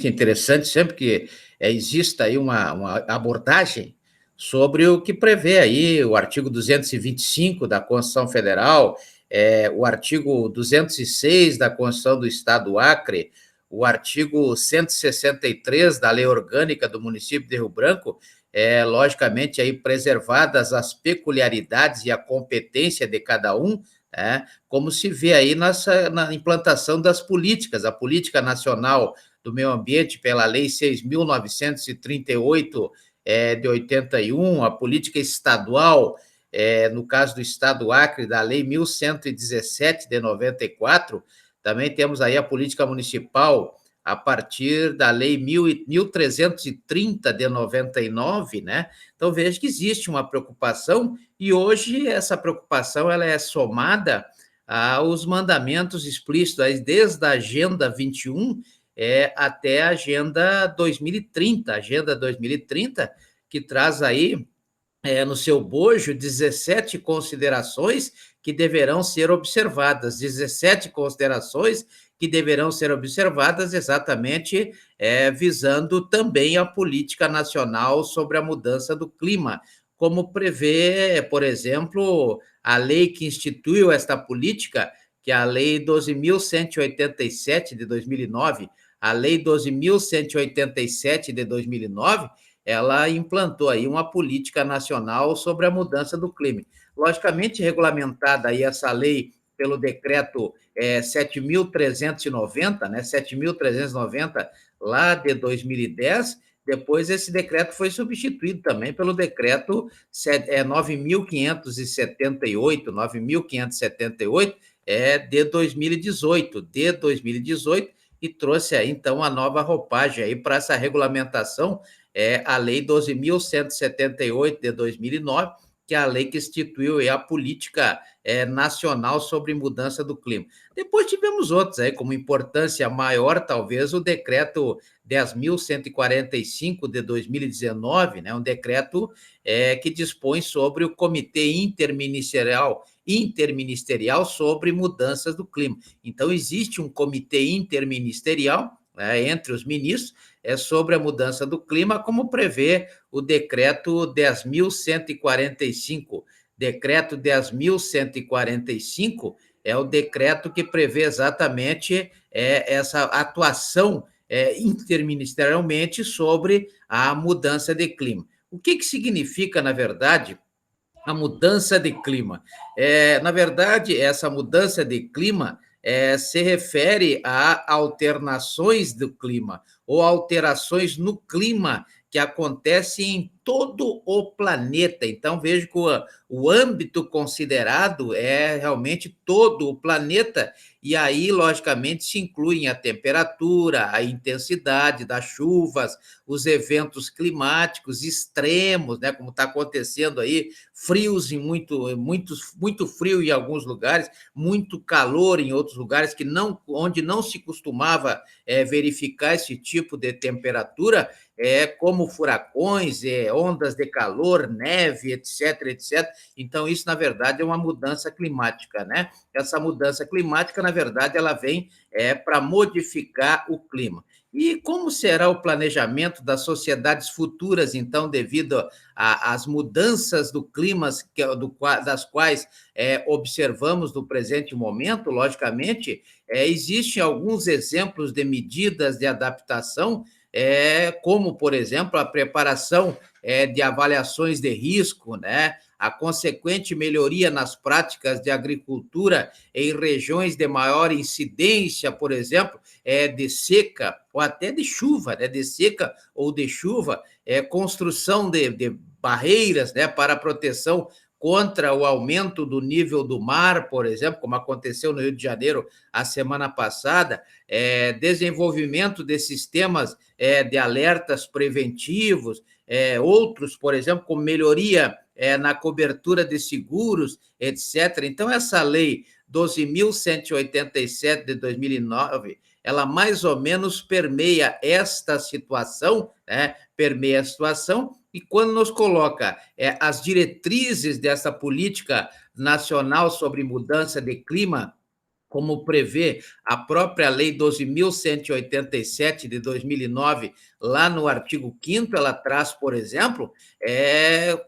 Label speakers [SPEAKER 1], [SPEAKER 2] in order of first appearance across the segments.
[SPEAKER 1] interessante sempre que exista aí uma abordagem sobre o que prevê aí o artigo 225 da Constituição Federal, o artigo 206 da Constituição do Estado do Acre, o artigo 163 da Lei Orgânica do município de Rio Branco, logicamente aí preservadas as peculiaridades e a competência de cada um, como se vê aí na implantação das políticas, a política nacional do meio ambiente pela Lei 6.938 de 81, a política estadual, no caso do Estado do Acre, da Lei 1.117 de 94, também temos aí a política municipal a partir da Lei 1.330 de 99, né? Então, veja que existe uma preocupação e hoje essa preocupação ela é somada aos mandamentos explícitos, desde a Agenda 21 até a Agenda 2030, que traz aí no seu bojo 17 considerações que deverão ser observadas, 17 considerações que deverão ser observadas exatamente visando também a política nacional sobre a mudança do clima, como prevê, por exemplo, a lei que instituiu esta política, que é a Lei 12.187 de 2009, a Lei 12.187 de 2009, ela implantou aí uma política nacional sobre a mudança do clima. Logicamente, regulamentada aí essa lei pelo decreto 7.390, né, 7.390 lá de 2010, depois esse decreto foi substituído também pelo decreto 9.578 de 2018, e trouxe aí, então, a nova roupagem aí para essa regulamentação, a Lei 12.178 de 2009, que é a lei que instituiu a política nacional sobre mudança do clima. Depois tivemos outros aí, como importância maior, talvez, o decreto 10.145 de 2019, né, um decreto que dispõe sobre o Comitê Interministerial sobre Mudanças do Clima. Então, existe um comitê interministerial entre os ministros sobre a mudança do clima, como prevê o decreto 10.145. Decreto 10.145 é o decreto que prevê exatamente essa atuação interministerialmente sobre a mudança de clima. O que significa, na verdade, a mudança de clima? Na verdade, essa mudança de clima se refere a alternações do clima ou alterações no clima que acontecem em todo o planeta. Então, vejo que o âmbito considerado é realmente todo o planeta, e aí, logicamente, se incluem a temperatura, a intensidade das chuvas, os eventos climáticos extremos, né, como está acontecendo aí, frios muito frio em alguns lugares, muito calor em outros lugares onde não se costumava verificar esse tipo de temperatura, como furacões, ondas de calor, neve, etc, etc. Então, isso, na verdade, é uma mudança climática, né? Essa mudança climática, na verdade, ela vem para modificar o clima. E como será o planejamento das sociedades futuras, então, devido às mudanças do clima das quais observamos no presente momento? Logicamente, existem alguns exemplos de medidas de adaptação, como, por exemplo, a preparação de avaliações de risco, né? A consequente melhoria nas práticas de agricultura em regiões de maior incidência, por exemplo, de seca ou até de chuva, né? De seca ou de chuva, construção de barreiras, né, para proteção contra o aumento do nível do mar, por exemplo, como aconteceu no Rio de Janeiro a semana passada, desenvolvimento de sistemas de alertas preventivos, outros, por exemplo, como melhoria na cobertura de seguros, etc. Então, essa lei 12.187 de 2009, ela mais ou menos permeia esta situação, né? Permeia a situação, e quando nos coloca as diretrizes dessa política nacional sobre mudança de clima como prevê a própria Lei 12.187 de 2009, lá no artigo 5º, ela traz, por exemplo,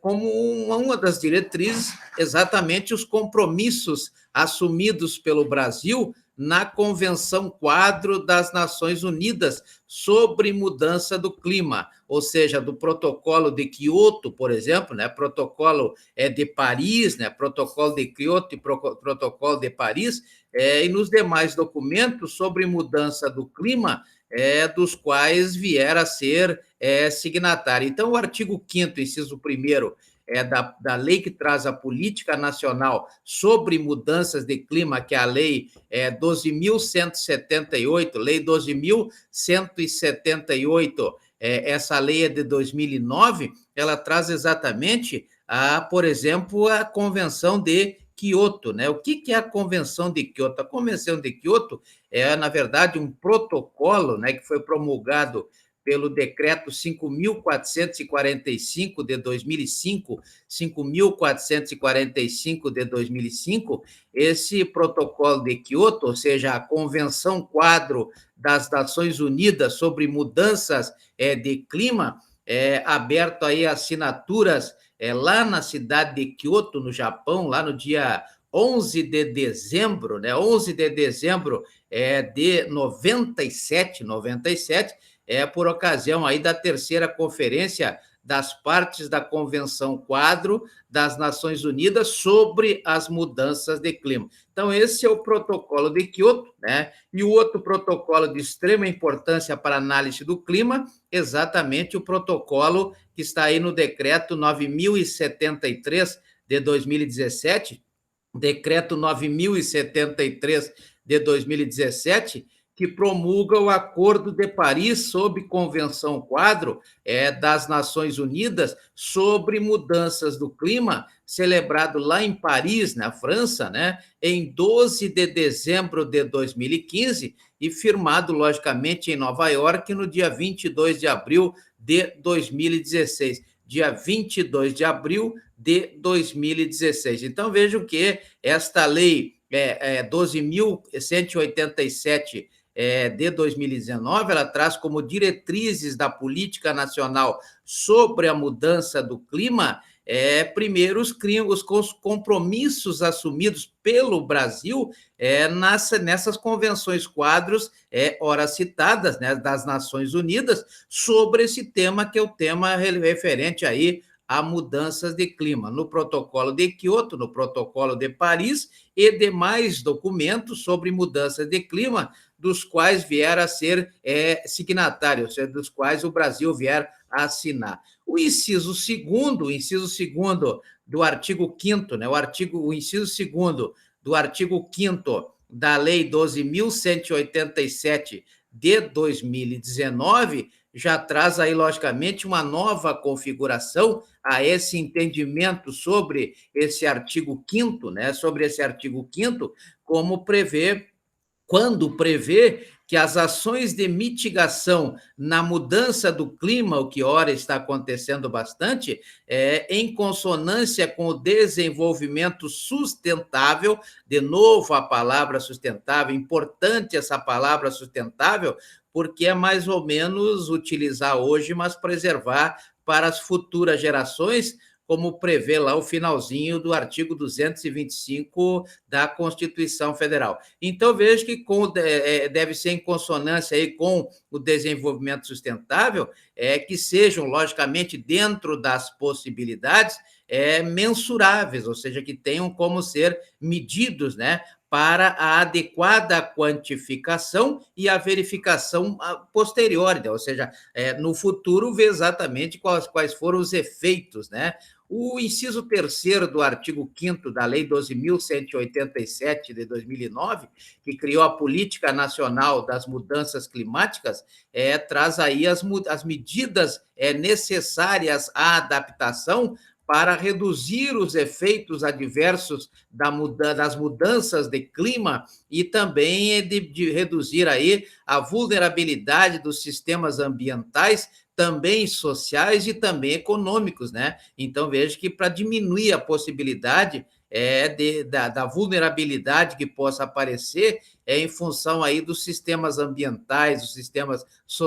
[SPEAKER 1] como uma das diretrizes, exatamente os compromissos assumidos pelo Brasil na Convenção Quadro das Nações Unidas sobre mudança do clima, ou seja, do Protocolo de Quioto, por exemplo, né, Protocolo de Paris, né, Protocolo de Quioto e Protocolo de Paris, e nos demais documentos sobre mudança do clima, dos quais vier a ser signatário. Então, o artigo 5º, inciso 1º, da lei que traz a política nacional sobre mudanças de clima, que é a lei 12.178, lei 12.178, essa lei é de 2009, ela traz exatamente, por exemplo, a Convenção de Quioto, né? O que é a Convenção de Quioto? A Convenção de Quioto na verdade, um protocolo, né, que foi promulgado pelo decreto 5.445 de 2005, 5.445 de 2005, esse protocolo de Quioto, ou seja, a Convenção Quadro das Nações Unidas sobre mudanças de clima, aberto aí assinaturas lá na cidade de Kyoto, no Japão, lá no dia 11 de dezembro, né? 11 de dezembro de 97, por ocasião aí da terceira conferência das partes da Convenção Quadro das Nações Unidas sobre as mudanças de clima. Então, esse é o protocolo de Kyoto, né? E o outro protocolo de extrema importância para a análise do clima, exatamente o protocolo que está aí no decreto 9.073 de 2017, decreto 9.073 de 2017, que promulga o Acordo de Paris sob Convenção Quadro das Nações Unidas sobre mudanças do clima, celebrado lá em Paris, na França, né, em 12 de dezembro de 2015 e firmado, logicamente, em Nova York no dia 22 de abril de 2016. Dia 22 de abril de 2016. Então, vejo que esta lei 12.187 de 2019, ela traz como diretrizes da política nacional sobre a mudança do clima, primeiro, os compromissos assumidos pelo Brasil nessas convenções quadros, ora citadas, né, das Nações Unidas, sobre esse tema, que é o tema referente aí a mudanças de clima, no protocolo de Quioto, no protocolo de Paris e demais documentos sobre mudanças de clima, dos quais vier a ser signatário, ou seja, dos quais o Brasil vier a assinar. O inciso segundo do artigo 5º, né, o inciso segundo do artigo 5º da Lei 12.187 de 2019, já traz aí, logicamente, uma nova configuração a esse entendimento sobre esse artigo 5º, né, sobre esse artigo 5º, quando prevê que as ações de mitigação na mudança do clima, o que ora está acontecendo bastante, em consonância com o desenvolvimento sustentável, de novo a palavra sustentável, importante essa palavra sustentável, porque é mais ou menos utilizar hoje, mas preservar para as futuras gerações, como prevê lá o finalzinho do artigo 225 da Constituição Federal. Então, vejo que deve ser em consonância aí com o desenvolvimento sustentável, que sejam, logicamente, dentro das possibilidades, mensuráveis, ou seja, que tenham como ser medidos, né, para a adequada quantificação e a verificação posterior, né? Ou seja, no futuro, ver exatamente quais foram os efeitos, né? O inciso 3º do artigo 5º da Lei 12.187 de 2009, que criou a Política Nacional das Mudanças Climáticas, traz aí as medidas necessárias à adaptação para reduzir os efeitos adversos das mudanças de clima e também de reduzir aí a vulnerabilidade dos sistemas ambientais, também sociais e também econômicos, né? Então, vejo que para diminuir a possibilidade da vulnerabilidade que possa aparecer em função aí dos sistemas ambientais, dos sistemas